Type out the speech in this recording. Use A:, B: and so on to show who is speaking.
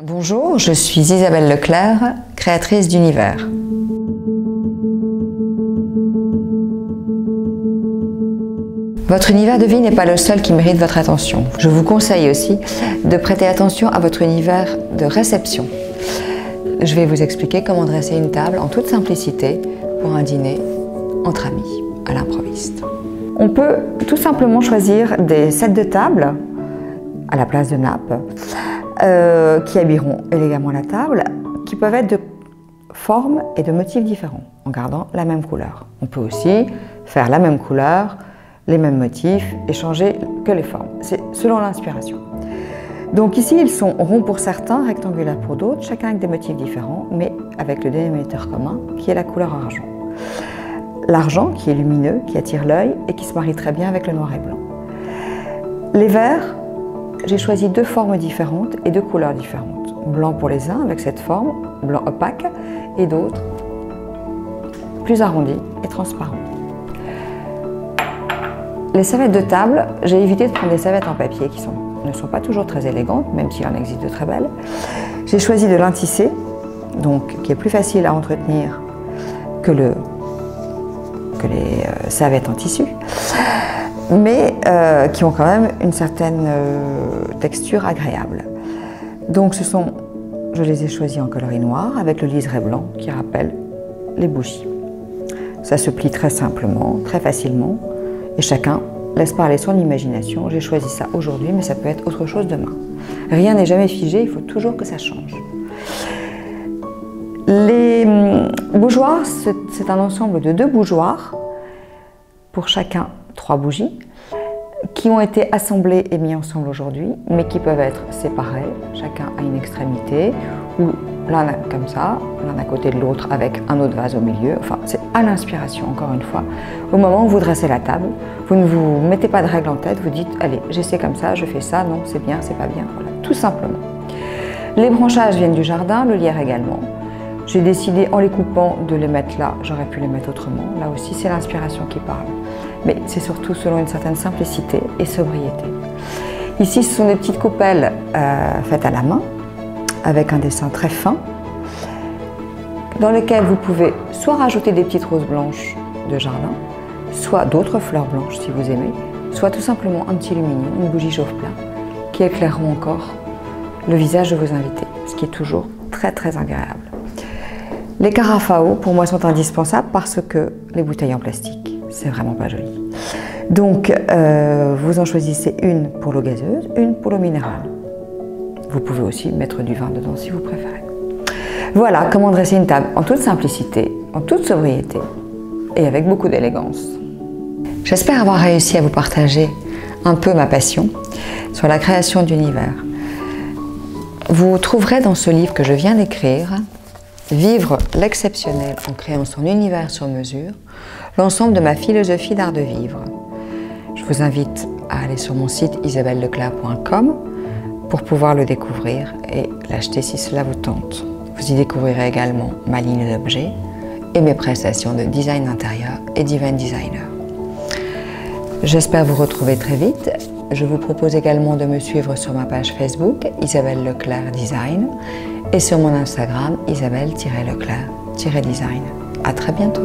A: Bonjour, je suis Isabelle Leclerc, créatrice d'Univers. Votre univers de vie n'est pas le seul qui mérite votre attention. Je vous conseille aussi de prêter attention à votre univers de réception. Je vais vous expliquer comment dresser une table en toute simplicité pour un dîner entre amis, à l'improviste. On peut tout simplement choisir des sets de table à la place de nappes qui habilleront élégamment la table, qui peuvent être de formes et de motifs différents en gardant la même couleur. On peut aussi faire la même couleur, les mêmes motifs et changer que les formes. C'est selon l'inspiration. Donc ici, ils sont ronds pour certains, rectangulaires pour d'autres, chacun avec des motifs différents, mais avec le dénominateur commun qui est la couleur argent. L'argent qui est lumineux, qui attire l'œil et qui se marie très bien avec le noir et blanc. Les verts, j'ai choisi deux formes différentes et deux couleurs différentes. Blanc pour les uns avec cette forme, blanc opaque, et d'autres plus arrondis et transparents. Les serviettes de table, j'ai évité de prendre des serviettes en papier qui ne sont pas toujours très élégantes, même s'il en existe de très belles. J'ai choisi de lin tissé, donc qui est plus facile à entretenir que les serviettes en tissu, mais qui ont quand même une certaine texture agréable. Donc je les ai choisis en coloris noir avec le liseré blanc qui rappelle les bougies. Ça se plie très simplement, très facilement, et chacun laisse parler son imagination. J'ai choisi ça aujourd'hui, mais ça peut être autre chose demain. Rien n'est jamais figé, il faut toujours que ça change. Les bougeoirs, c'est un ensemble de 2 bougeoirs, pour chacun 3 bougies, qui ont été assemblés et mis ensemble aujourd'hui, mais qui peuvent être séparés, chacun à une extrémité, ou l'un comme ça, l'un à côté de l'autre avec un autre vase au milieu. Enfin, c'est à l'inspiration, encore une fois. Au moment où vous dressez la table, vous ne vous mettez pas de règles en tête, vous dites « Allez, j'essaie comme ça, je fais ça, non, c'est bien, c'est pas bien », voilà, tout simplement. Les branchages viennent du jardin, le lierre également. J'ai décidé, en les coupant, de les mettre là. J'aurais pu les mettre autrement. Là aussi, c'est l'inspiration qui parle. Mais c'est surtout selon une certaine simplicité et sobriété. Ici, ce sont des petites coupelles faites à la main, avec un dessin très fin, dans lesquelles vous pouvez soit rajouter des petites roses blanches de jardin, soit d'autres fleurs blanches si vous aimez, soit tout simplement un petit lumineux, une bougie chauffe-plat, qui éclaireront encore le visage de vos invités, ce qui est toujours très très agréable. Les carafes à eau, pour moi, sont indispensables parce que les bouteilles en plastique, c'est vraiment pas joli. Donc, vous en choisissez une pour l'eau gazeuse, une pour l'eau minérale. Vous pouvez aussi mettre du vin dedans si vous préférez. Voilà comment dresser une table en toute simplicité, en toute sobriété et avec beaucoup d'élégance. J'espère avoir réussi à vous partager un peu ma passion sur la création d'univers. Vous trouverez dans ce livre que je viens d'écrire, Vivre l'exceptionnel en créant son univers sur mesure, l'ensemble de ma philosophie d'art de vivre. Je vous invite à aller sur mon site isabelleclerc.com pour pouvoir le découvrir et l'acheter si cela vous tente. Vous y découvrirez également ma ligne d'objets et mes prestations de design intérieur et d'event designer. J'espère vous retrouver très vite. Je vous propose également de me suivre sur ma page Facebook Isabelle Leclerc Design et sur mon Instagram Isabelle-Leclerc-Design. À très bientôt.